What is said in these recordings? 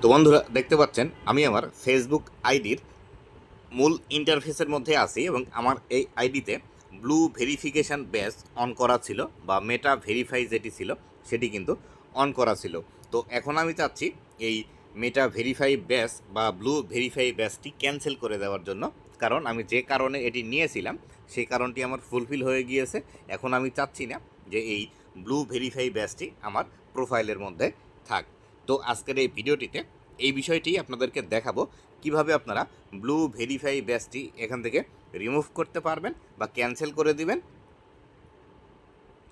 তো বন্ধুরা দেখতে পাচ্ছেন আমি আমার ফেসবুক আইডির মূল ইন্টারফেসের মধ্যে আছি এবং আমার এই আইডিতে ব্লু ভেরিফিকেশান ব্যাজ অন করা ছিল বা মেটা ভেরিফাই যেটি ছিল সেটি কিন্তু অন করা ছিল। তো এখন আমি চাচ্ছি এই মেটা ভেরিফাই ব্যাজ বা ব্লু ভেরিফাই ব্যাজটি ক্যান্সেল করে দেওয়ার জন্য, কারণ আমি যে কারণে এটি নিয়েছিলাম সেই কারণটি আমার ফুলফিল হয়ে গিয়েছে। এখন আমি চাচ্ছি না যে এই ব্লু ভেরিফাই ব্যাজটি আমার প্রোফাইলের মধ্যে থাক। তো আজকের এই ভিডিওটিতে এই বিষয়টি আপনাদেরকে দেখাবো কিভাবে আপনারা ব্লু ভেরিফাই ব্যাজটি এখান থেকে রিমুভ করতে পারবেন বা ক্যান্সেল করে দিবেন,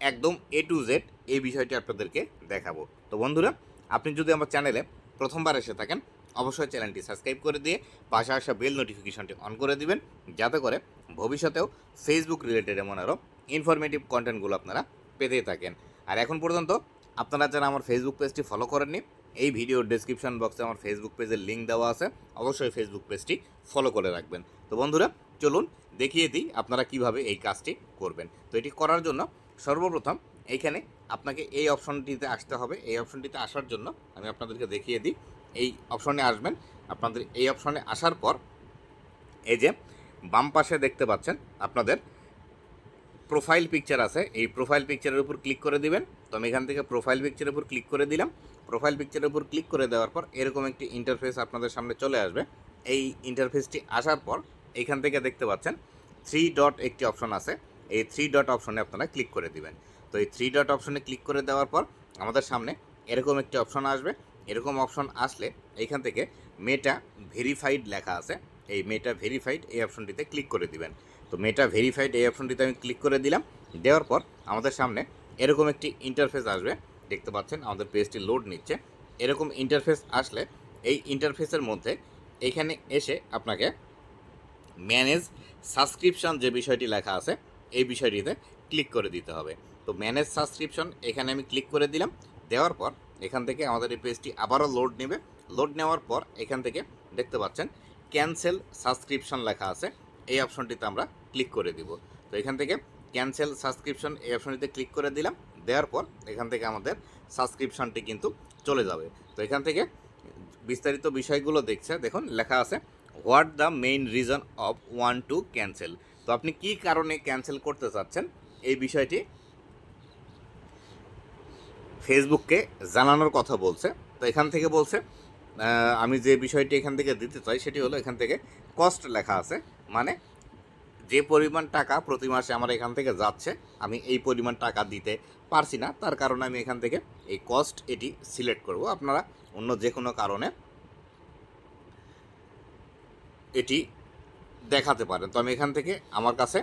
একদম এ টু জেড এই বিষয়টি আপনাদেরকে দেখাবো। তো বন্ধুরা, আপনি যদি আমার চ্যানেলে প্রথমবার এসে থাকেন অবশ্যই চ্যানেলটি সাবস্ক্রাইব করে দিয়ে পাশে আসা বেল নোটিফিকেশনটি অন করে দিবেন, যাতে করে ভবিষ্যতেও ফেসবুক রিলেটেড এমন আরও ইনফরমেটিভ কন্টেন্টগুলো আপনারা পেতে থাকেন। আর এখন পর্যন্ত আপনারা যারা আমার ফেসবুক পেজটি ফলো করেননি, এই ভিডিওর ডেসক্রিপশন বক্সে আমার ফেসবুক পেজের লিঙ্ক দেওয়া আছে, অবশ্যই ফেসবুক পেজটি ফলো করে রাখবেন। তো বন্ধুরা চলুন দেখিয়ে দিই আপনারা কিভাবে এই কাজটি করবেন। তো এটি করার জন্য সর্বপ্রথম এইখানে আপনাকে এই অপশনটিতে আসতে হবে। এই অপশনটিতে আসার জন্য আমি আপনাদেরকে দেখিয়ে দিই। এই অপশনে আসবেন, আপনাদের এই অপশনে আসার পর এই যে বাম পাশে দেখতে পাচ্ছেন আপনাদের প্রোফাইল পিকচার আছে, এই প্রোফাইল পিকচারের উপর ক্লিক করে দিবেন। তো আমি এখান থেকে প্রোফাইল পিকচারের উপর ক্লিক করে দিলাম। প্রোফাইল পিকচারের উপর ক্লিক করে দেওয়ার পর এরকম একটি ইন্টারফেস আপনাদের সামনে চলে আসবে। এই ইন্টারফেসটি আসার পর এইখান থেকে দেখতে পাচ্ছেন থ্রি ডট একটি অপশন আছে, এই থ্রি ডট অপশনে আপনারা ক্লিক করে দিবেন। তো এই থ্রি ডট অপশনে ক্লিক করে দেওয়ার পর আমাদের সামনে এরকম একটি অপশন আসবে। এরকম অপশন আসলে এইখান থেকে মেটা ভেরিফাইড লেখা আছে, এই মেটা ভেরিফাইড এই অপশনটিতে ক্লিক করে দিবেন। তো মেটা ভেরিফাইড এই অপশনটিতে আমি ক্লিক করে দিলাম। দেওয়ার পর আমাদের সামনে এরকম একটি ইন্টারফেস আসবে, দেখতে পাচ্ছেন আমাদের পেজটি লোড নিচ্ছে। এরকম ইন্টারফেস আসলে এই ইন্টারফেসের মধ্যে এইখানে এসে আপনাকে ম্যানেজ সাবস্ক্রিপশন যে বিষয়টি লেখা আছে এই বিষয়টিতে ক্লিক করে দিতে হবে। তো ম্যানেজ সাবস্ক্রিপশন এখানে আমি ক্লিক করে দিলাম। দেওয়ার পর এখান থেকে আমাদের এই পেজটি আবারও লোড নেবে। লোড নেওয়ার পর এখান থেকে দেখতে পাচ্ছেন ক্যান্সেল সাবস্ক্রিপশন লেখা আছে, এই অপশনটিতে আমরা ক্লিক করে দিব। তো এখান থেকে ক্যান্সেল সাবস্ক্রিপশন এই অপশনটিতে ক্লিক করে দিলাম। দেওয়ার পর এখান থেকে আমাদের সাবস্ক্রিপশনটি কিন্তু চলে যাবে। তো এখান থেকে বিস্তারিত বিষয়গুলো দেখুন লেখা আছে what the main reason of one to cancel. তো আপনি কী কারণে ক্যান্সেল করতে চাচ্ছেন এই বিষয়টি ফেসবুককে জানানোর কথা বলছে। তো এখান থেকে বলছে আমি যে বিষয়টি এখান থেকে দিতে চাই সেটি হলো এখান থেকে কস্ট লেখা আছে, মানে যে পরিমাণ টাকা প্রতি মাসে আমার এখান থেকে যাচ্ছে আমি এই পরিমাণ টাকা দিতে পারছি না, তার কারণে আমি এখান থেকে এই কস্ট এটি সিলেক্ট করব। আপনারা অন্য যে কোনো কারণে এটি দেখাতে পারেন। তো আমি এখান থেকে আমার কাছে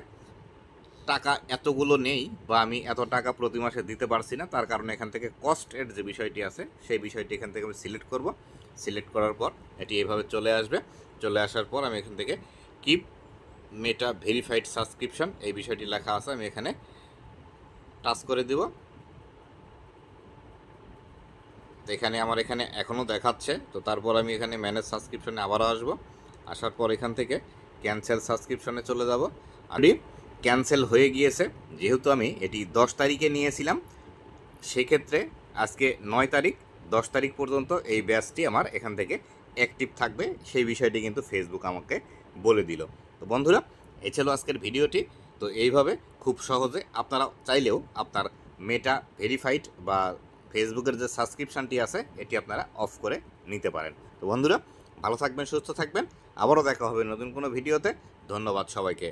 টাকা এতগুলো নেই বা আমি এত টাকা প্রতি মাসে দিতে পারছি না, তার কারণে এখান থেকে কস্টের যে বিষয়টি আছে সেই বিষয়টি এখান থেকে আমি সিলেক্ট করব। সিলেক্ট করার পর এটি এভাবে চলে আসবে। চলে আসার পর আমি এখান থেকে কিপ মেটা ভেরিফাইড সাবস্ক্রিপশন এই বিষয়টি লেখা আছে, আমি এখানে টাচ করে দেব। তো এখানে আমার এখানে এখনও দেখাচ্ছে। তো তারপর আমি এখানে ম্যানেজ সাবস্ক্রিপশনে আবারও আসবো। আসার পর এখান থেকে ক্যান্সেল সাবস্ক্রিপশনে চলে যাব। আর ক্যান্সেল হয়ে গিয়েছে, যেহেতু আমি এটি 10 তারিখে নিয়েছিলাম সেক্ষেত্রে আজকে 9 তারিখ, 10 তারিখ পর্যন্ত এই ব্যাচটি আমার এখান থেকে অ্যাক্টিভ থাকবে, সেই বিষয়টি কিন্তু ফেসবুক আমাকে বলে দিল। তো বন্ধুরা, এই ছিল আজকের ভিডিওটি। তো এইভাবে খুব সহজে আপনারা চাইলেও আপনার মেটা ভেরিফাইড বা ফেসবুকের যে সাবস্ক্রিপশানটি আছে এটি আপনারা অফ করে নিতে পারেন। তো বন্ধুরা, ভালো থাকবেন, সুস্থ থাকবেন, আবারও দেখা হবে নতুন কোনো ভিডিওতে। ধন্যবাদ সবাইকে।